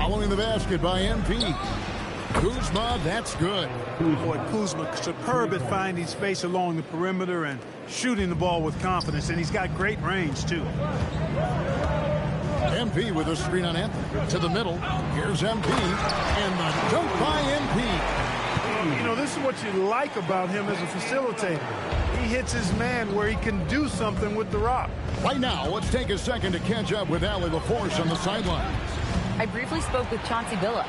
Following the basket by MP. Kuzma, that's good. Boy, Kuzma superb at finding space along the perimeter and shooting the ball with confidence, and he's got great range, too. MP with a screen on Anthony. To the middle. Here's MP. And the dunk by MP. You know, this is what you like about him as a facilitator. He hits his man where he can do something with the rock. Right now, let's take a second to catch up with Allie LaForce on the sidelines. I briefly spoke with Chauncey Billups.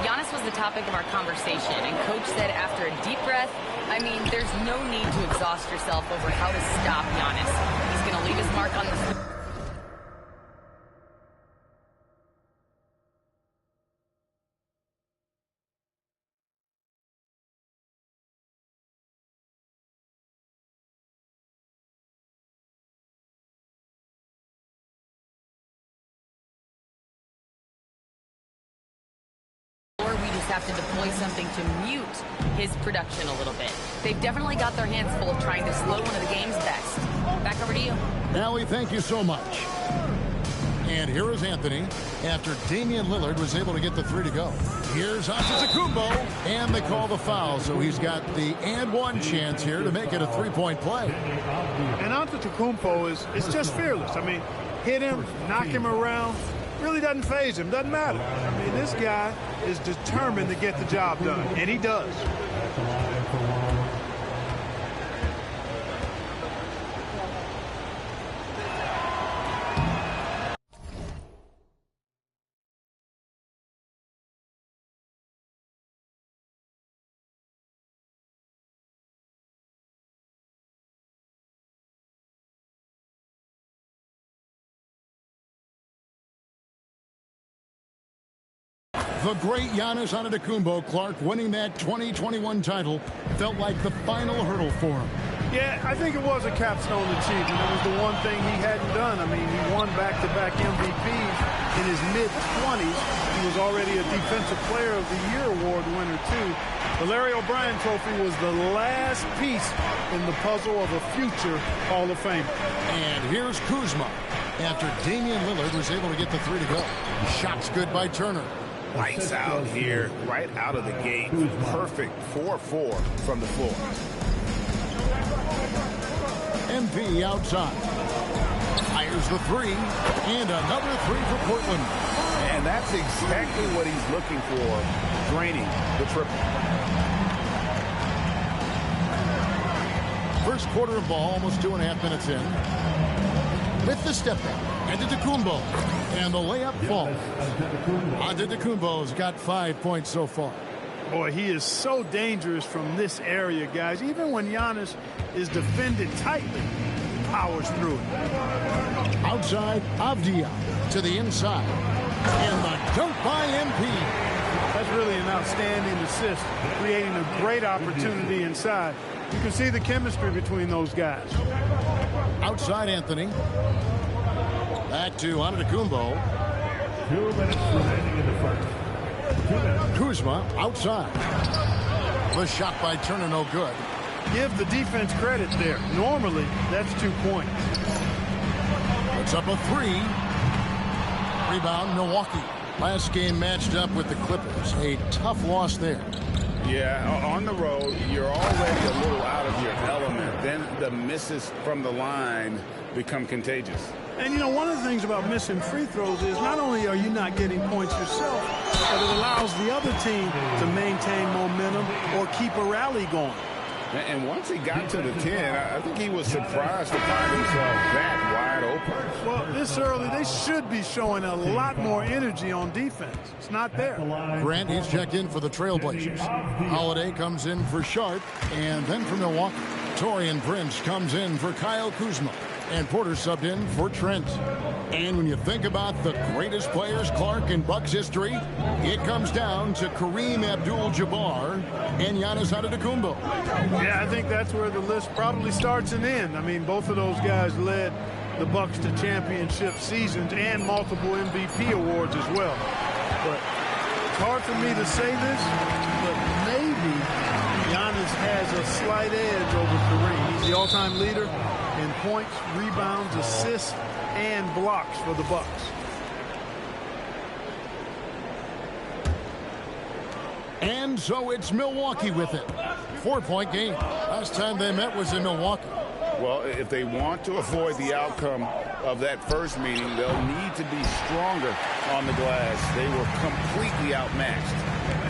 Giannis was the topic of our conversation, and Coach said after a deep breath, I mean, there's no need to exhaust yourself over how to stop Giannis. He's going to leave his mark on the... have to deploy something to mute his production a little bit. They've definitely got their hands full of trying to slow one of the game's best. Back over to you. Allie, thank you so much. And here is Anthony after Damian Lillard was able to get the three to go. Here's Antetokounmpo, and they call the foul, so he's got the and one chance here to make it a three-point play. And Antetokounmpo is just fearless. I mean, hit him, knock him around. Really doesn't faze him, doesn't matter. I mean, this guy is determined to get the job done, and he does. The great Giannis Antetokounmpo, Clark, winning that 2021 title felt like the final hurdle for him. Yeah, I think it was a capstone achievement. It was the one thing he hadn't done. I mean, he won back-to-back MVPs in his mid-20s. He was already a Defensive Player of the Year award winner, too. The Larry O'Brien Trophy was the last piece in the puzzle of a future Hall of Famer. And here's Kuzma after Damian Lillard was able to get the three to go. Shots good by Turner. Lights out here, right out of the gate. Perfect 4-4 from the floor. MP outside. Fires the three. And another three for Portland. And that's exactly what he's looking for, draining the triple. First quarter of ball, almost 2.5 minutes in. With the step back. Antetokounmpo. And the layup falls. Antetokounmpo's got 5 points so far. Boy, he is so dangerous from this area, guys. Even when Giannis is defended tightly, he powers through it. Outside, Avdia to the inside. And the dunk by MP. That's really an outstanding assist, creating a great opportunity inside. You can see the chemistry between those guys. Outside Anthony. Back to Antetokounmpo. 2 minutes remaining in the first. 2 minutes. Kuzma outside. The shot by Turner no good. Give the defense credit there. Normally, that's 2 points. Puts up a three. Rebound Milwaukee. Last game matched up with the Clippers. A tough loss there. Yeah, on the road, you're already a little out of your element. Then the misses from the line become contagious. And, you know, one of the things about missing free throws is not only are you not getting points yourself, but it allows the other team to maintain momentum or keep a rally going. And once he got to the 10, I think he was surprised to find himself that wide open. Well, this early, they should be showing a lot more energy on defense. It's not there. Grant, he's checked in for the Trailblazers. Holiday comes in for Sharp, and then for Milwaukee. Taurean Prince comes in for Kyle Kuzma. And Porter subbed in for Trent. And when you think about the greatest players, Clark, in Bucks history, it comes down to Kareem Abdul-Jabbar and Giannis Antetokounmpo. Yeah, I think that's where the list probably starts and ends. I mean, both of those guys led the Bucks to championship seasons and multiple MVP awards as well. But it's hard for me to say this, but maybe Giannis has a slight edge over Kareem. He's the all-time leader in points, rebounds, assists, and blocks for the Bucks. And so it's Milwaukee with it. 4-point game. Last time they met was in Milwaukee. Well, if they want to avoid the outcome of that first meeting, they'll need to be stronger on the glass. They were completely outmatched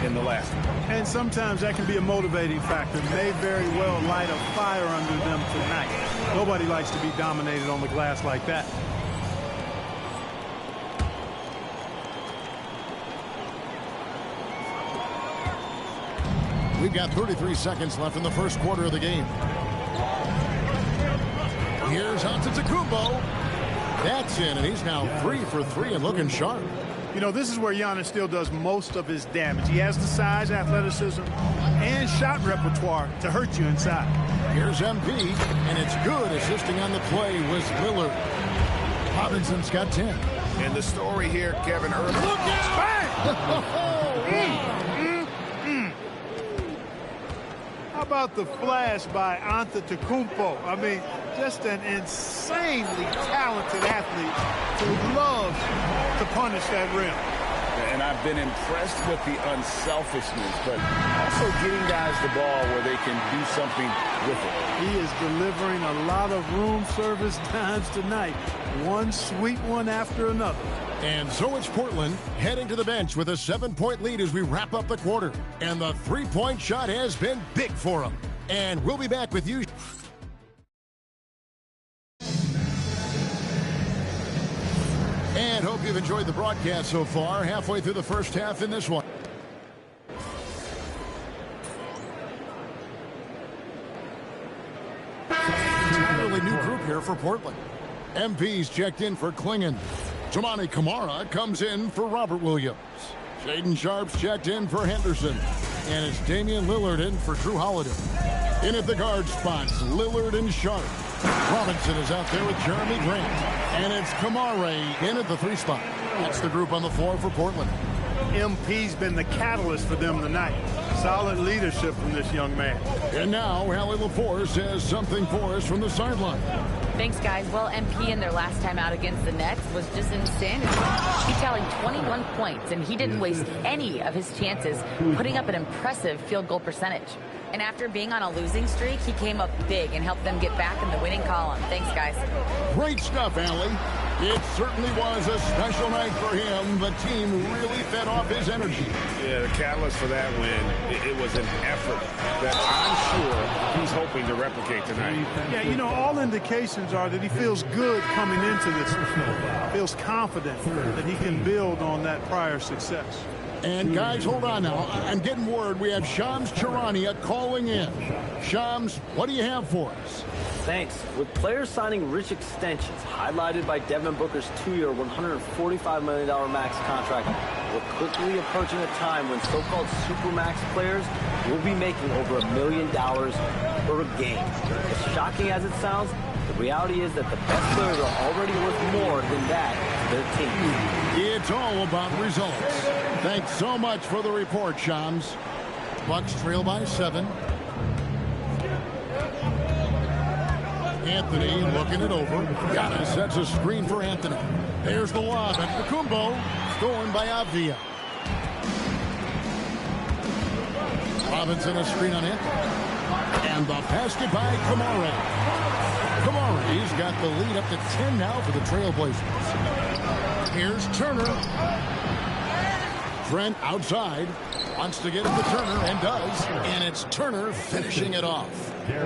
in the last one. And sometimes that can be a motivating factor. May very well light a fire under them tonight. Nobody likes to be dominated on the glass like that. We've got 33 seconds left in the first quarter of the game. Here's Antetokounmpo. That's in, and he's now 3 for 3 and looking sharp. You know, this is where Giannis still does most of his damage. He has the size, athleticism, and shot repertoire to hurt you inside. Here's MP, and it's good. Assisting on the play was Lillard. Robinson's got 10. And the story here, Kevin Irving. Look out! How about the flash by Antetokounmpo? I mean, just an insanely talented athlete who loves to punish that rim. And I've been impressed with the unselfishness, but also getting guys the ball where they can do something with it. He is delivering a lot of room service dimes tonight. One sweet one after another. And so it's Portland heading to the bench with a 7-point lead as we wrap up the quarter. And the three-point shot has been big for them. And we'll be back with you. And hope you've enjoyed the broadcast so far. Halfway through the first half in this one. Entirely new group here for Portland. MP's checked in for Klingon. Toumani Camara comes in for Robert Williams. Shaedon Sharpe's checked in for Henderson. And it's Damian Lillard in for Drew Holiday. In at the guard spots, Lillard and Sharpe. Robinson is out there with Jeremy Grant. And it's Camara in at the 3 spot. That's the group on the floor for Portland. MP's been the catalyst for them tonight. Solid leadership from this young man. And now, Allie LaForce has something for us from the sideline. Thanks, guys. Well, MP in their last time out against the Nets was just insanity. He tallied 21 points, and he didn't waste any of his chances, putting up an impressive field goal percentage. And after being on a losing streak, he came up big and helped them get back in the winning column. Thanks, guys. Great stuff, Allie. It certainly was a special night for him. The team really fed off his energy. Yeah, the catalyst for that win, it was an effort that I'm sure he's hoping to replicate tonight. Yeah, you know, all indications are that he feels good coming into this. Feels confident that he can build on that prior success. And guys, hold on now. I'm getting word we have Shams Charania calling in. Shams, what do you have for us? Thanks. With players signing rich extensions, highlighted by Devin Booker's 2-year, $145 million max contract, we're quickly approaching a time when so-called supermax players will be making over $1 million per game. As shocking as it sounds, the reality is that the best players are already worth more than that to their team. It's all about results. Thanks so much for the report, Shams. Bucks trail by 7. Anthony looking it over. Giannis sets a screen for Anthony. There's the lob. Antetokounmpo stolen by Avdia. Robinson a screen on it. And the basket by Camara. Camara's got the lead up to 10 now for the Trailblazers. Here's Turner. Trent outside. Wants to get it to Turner and does. And it's Turner finishing it off.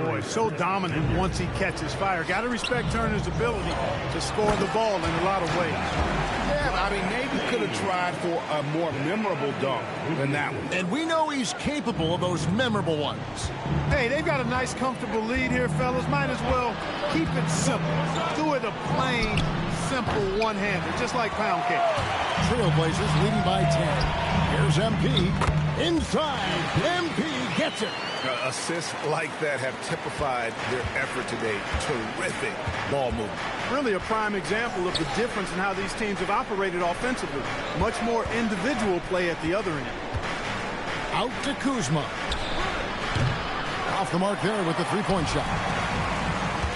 Boy, so dominant once he catches fire. Got to respect Turner's ability to score the ball in a lot of ways. Yeah, I mean, maybe could have tried for a more memorable dunk than that one. And we know he's capable of those memorable ones. Hey, they've got a nice, comfortable lead here, fellas. Might as well keep it simple. Do it a plain, simple one-hander, just like pound cake. Trailblazers leading by 10. Here's MP. Inside, MP gets it. Assists like that have typified their effort today. Terrific ball movement. Really a prime example of the difference in how these teams have operated offensively. Much more individual play at the other end. Out to Kuzma. Off the mark there with the three-point shot.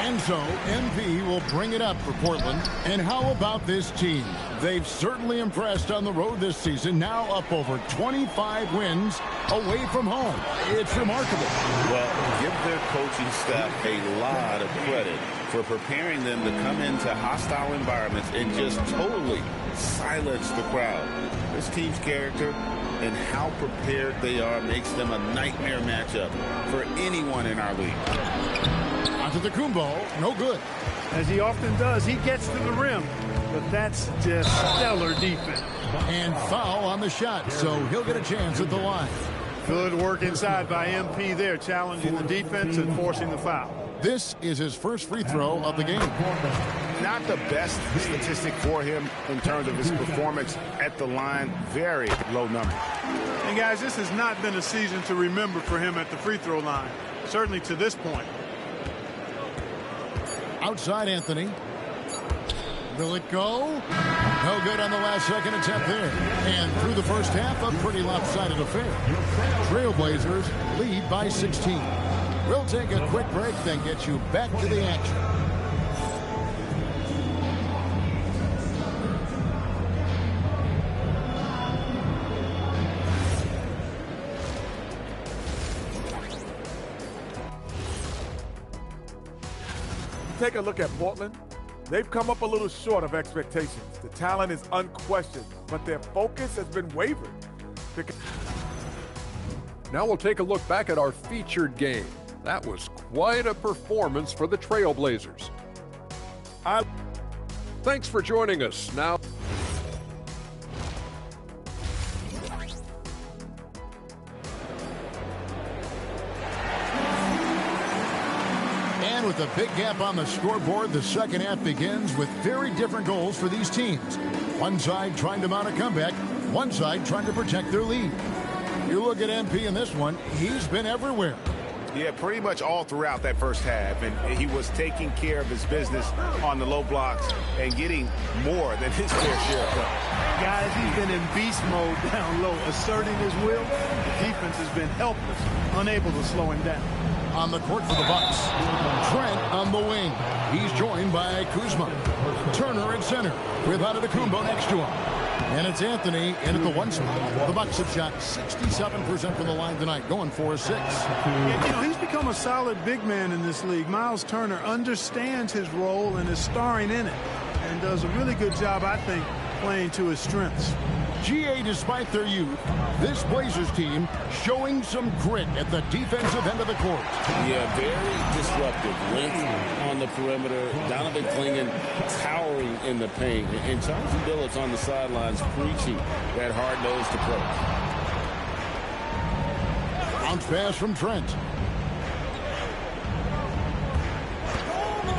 And so MP will bring it up for Portland. And how about this team? They've certainly impressed on the road this season, now up over 25 wins away from home. It's remarkable. Well, give their coaching staff a lot of credit for preparing them to come into hostile environments and just totally silence the crowd. This team's character and how prepared they are makes them a nightmare matchup for anyone in our league. Antetokounmpo, no good. As he often does, he gets to the rim, but that's just stellar defense. And foul on the shot, so he'll get a chance at the line. Good work inside by MP there, challenging the defense and forcing the foul. This is his first free throw of the game. Not the best statistic for him in terms of his performance at the line. Very low number. And guys, this has not been a season to remember for him at the free throw line, certainly to this point. Outside Anthony. Will it go? No good on the last second attempt there. And through the first half, a pretty lopsided affair. Trailblazers lead by 16. We'll take a quick break, then get you back to the action. Take a look at Portland. They've come up a little short of expectations. The talent is unquestioned, but their focus has been wavering. Now we'll take a look back at our featured game. That was quite a performance for the Trailblazers. Thanks for joining us. Now, and with a big gap on the scoreboard, the second half begins with very different goals for these teams. One side trying to mount a comeback, one side trying to protect their lead. You look at MP in this one, he's been everywhere. Yeah, pretty much all throughout that first half, and he was taking care of his business on the low blocks and getting more than his fair share of them. Guys, he's been in beast mode down low, asserting his will. The defense has been helpless, unable to slow him down. On the court for the Bucks, Trent on the wing. He's joined by Kuzma. Turner at center with Antetokounmpo next to him. And it's Anthony in at the one spot. The Bucks have shot 67% from the line tonight, going for a 6. Yeah, you know, he's become a solid big man in this league. Miles Turner understands his role and is starring in it, and does a really good job, I think, playing to his strengths. GA, despite their youth, this Blazers team showing some grit at the defensive end of the court. Yeah, very disruptive. Length on the perimeter. Donovan Clingan towering in the paint. And Chauncey Billups on the sidelines preaching that hard-nosed approach. Bounce pass from Trent.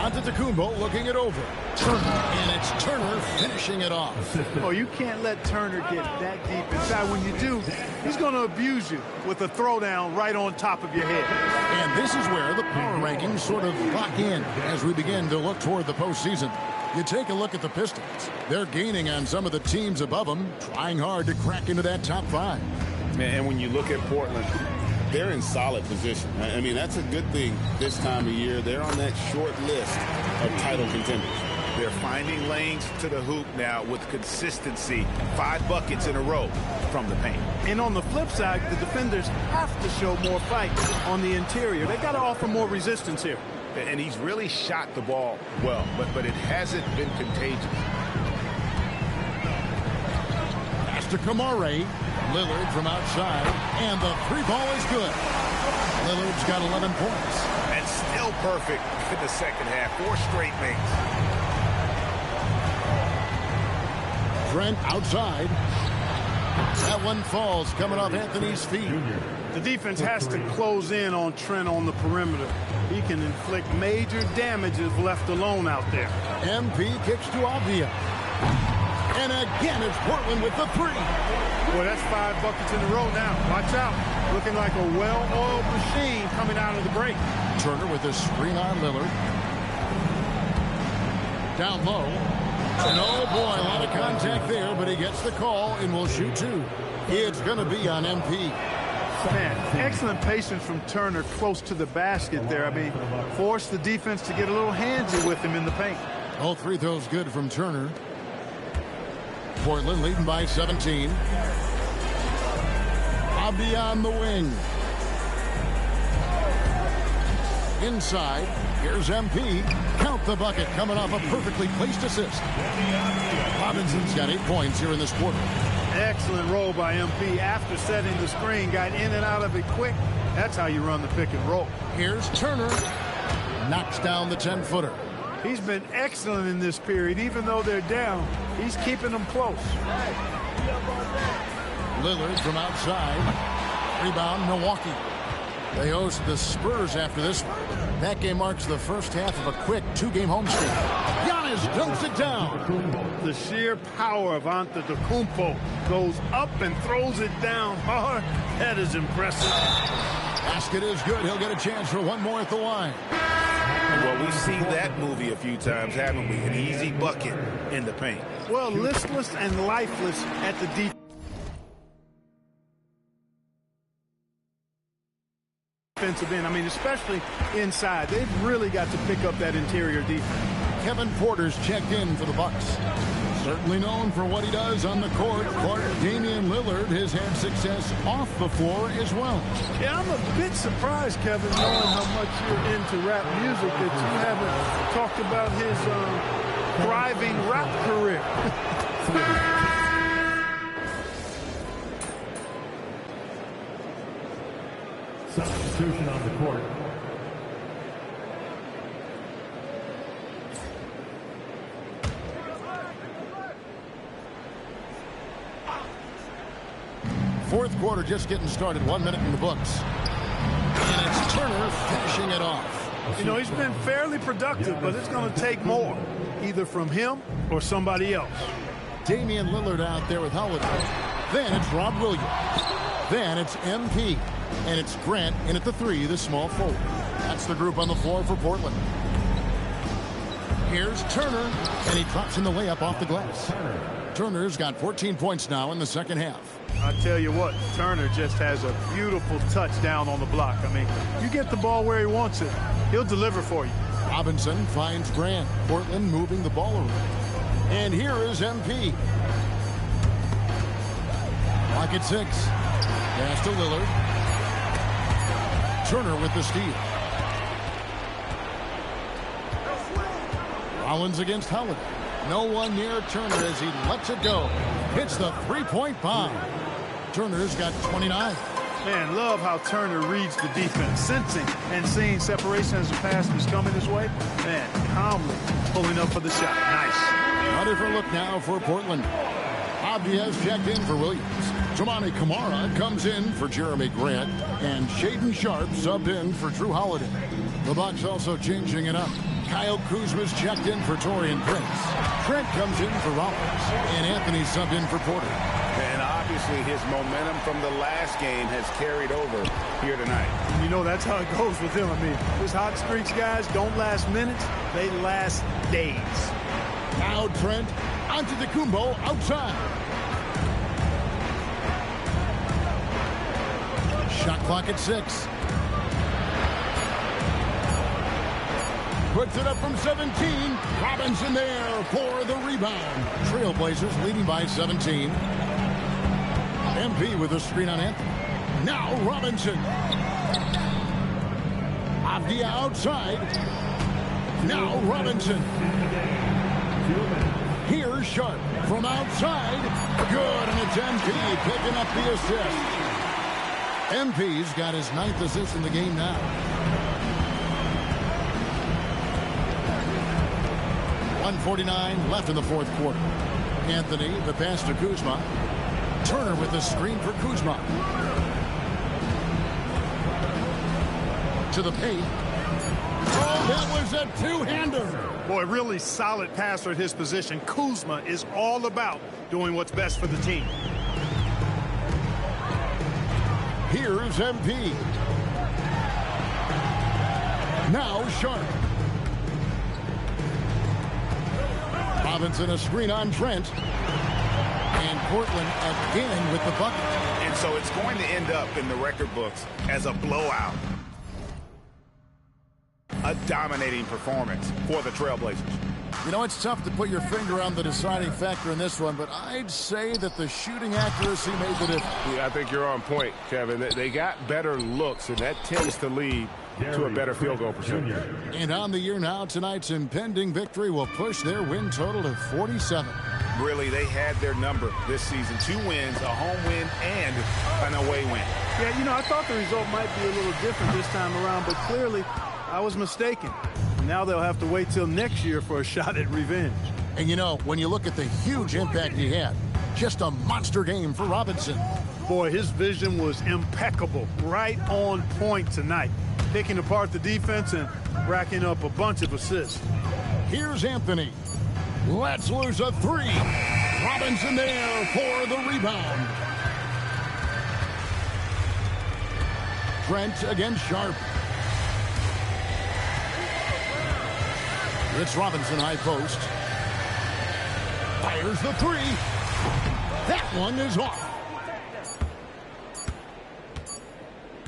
Antetokounmpo looking it over. Turner, and it's Turner finishing it off. Oh, you can't let Turner get that deep inside. When you do, he's going to abuse you with a throwdown right on top of your head. And this is where the power rankings sort of lock in as we begin to look toward the postseason. You take a look at the Pistons. They're gaining on some of the teams above them, trying hard to crack into that top 5. And when you look at Portland, they're in solid position. I mean, that's a good thing this time of year. They're on that short list of title contenders. They're finding lanes to the hoop now with consistency. 5 buckets in a row from the paint. And on the flip side, the defenders have to show more fight on the interior. They got to offer more resistance here. And he's really shot the ball well, but it hasn't been contagious. Pass to Kamare. Lillard from outside, and the 3-ball is good. Lillard's got 11 points. And still perfect in the second half. 4 straight makes. Trent outside. That one falls, coming off Anthony's feet. The defense has to close in on Trent on the perimeter. He can inflict major damage if left alone out there. MP kicks to Avdia. And again, it's Portland with the 3. Boy, that's 5 buckets in a row now. Watch out. Looking like a well-oiled machine coming out of the break. Turner with a screen on Lillard. Down low. And oh boy, a lot of contact there, but he gets the call and will shoot 2. It's going to be on MP. Man, excellent patience from Turner close to the basket there. I mean, forced the defense to get a little handsy with him in the paint. All 3 throws good from Turner. Portland leading by 17. Abdi on the wing. Inside, here's MP. Count the bucket, coming off a perfectly placed assist. Robinson's got 8 points here in this quarter. Excellent roll by MP after setting the screen. Got in and out of it quick. That's how you run the pick and roll. Here's Turner. Knocks down the 10-footer. He's been excellent in this period. Even though they're down, he's keeping them close. Lillard from outside. Rebound, Milwaukee. They host the Spurs after this one. That game marks the first half of a quick 2-game homestand. Giannis dunks it down. The sheer power of Antetokounmpo goes up and throws it down hard. That is impressive. Basket is good. He'll get a chance for one more at the line. Well, we've seen that movie a few times, haven't we? An easy bucket in the paint. Well, listless and lifeless at the defensive end. I mean, especially inside. They've really got to pick up that interior defense. Kevin Porter's checked in for the Bucks. Certainly known for what he does on the court. Damian Lillard has had success off the floor as well. Yeah, I'm a bit surprised, Kevin, knowing how much you're into rap music, that you haven't talked about his thriving rap career. Substitution on the court. Fourth quarter just getting started. 1 minute in the books. And it's Turner finishing it off. You know, he's been fairly productive, but it's going to take more, either from him or somebody else. Damian Lillard out there with Holiday. Then it's Rob Williams. Then it's MP. And it's Grant in at the 3, the small forward. That's the group on the floor for Portland. Here's Turner, and he drops in the layup off the glass. Turner's got 14 points now in the second half. I tell you what, Turner just has a beautiful touch down on the block. I mean, you get the ball where he wants it, he'll deliver for you. Robinson finds Grant. Portland moving the ball around. And here is MP. Clock at 6. Pass to Lillard. Turner with the steal. Rollins against Holiday. No one near Turner as he lets it go. Hits the three-point bomb. Turner's got 29. Man, love how Turner reads the defense, sensing and seeing separation as the pass is coming his way. Man, calmly pulling up for the shot. Nice. Ready for a look now for Portland. Abdi has checked in for Williams. Toumani Camara comes in for Jeremy Grant. And Shaedon Sharpe subbed in for Drew Holiday. The Bucks also changing it up. Kyle Kuzma's checked in for Taurean Prince. Trent comes in for Rollins. And Anthony subbed in for Porter. And obviously his momentum from the last game has carried over here tonight. You know, that's how it goes with him. I mean, his hot streaks, guys, don't last minutes. They last days. Now Trent onto the Kumbo outside. Shot clock at 6. Puts it up from 17. Robinson there for the rebound. Trailblazers leading by 17. MP with a screen on Anthony. Now Robinson. Abdi outside. Now Robinson. Here's Sharpe from outside. Good, and it's MP picking up the assist. MP's got his 9th assist in the game now. .149 left in the fourth quarter. Anthony, the pass to Kuzma. Turner with the screen for Kuzma. To the paint. Oh, that was a two-hander. Boy, really solid passer at his position. Kuzma is all about doing what's best for the team. Here's MP. Now Sharpe. Robinson a screen on Trent. And Portland again with the bucket. And so it's going to end up in the record books as a blowout. A dominating performance for the Trailblazers. You know, it's tough to put your finger on the deciding factor in this one, but I'd say that the shooting accuracy made the difference. Yeah, I think you're on point, Kevin. They got better looks, and that tends to lead to a better field goal percentage. And on the year now, tonight's impending victory will push their win total to 47. Really, they had their number this season. 2 wins, a home win, and an away win. Yeah, you know, I thought the result might be a little different this time around, but clearly I was mistaken. Now they'll have to wait till next year for a shot at revenge. And you know, when you look at the huge impact he had, just a monster game for Robinson. Boy, his vision was impeccable, right on point tonight, picking apart the defense and racking up a bunch of assists. Here's Anthony. Let's lose a 3. Robinson there for the rebound. Trent against Sharp. It's Robinson high post. Fires the 3. That one is off.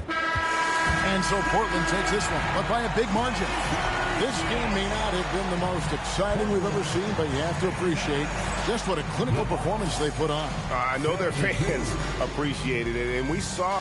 And so Portland takes this one, but by a big margin. This game may not have been the most exciting we've ever seen, but you have to appreciate just what a clinical performance they put on. I know their fans appreciated it, and we saw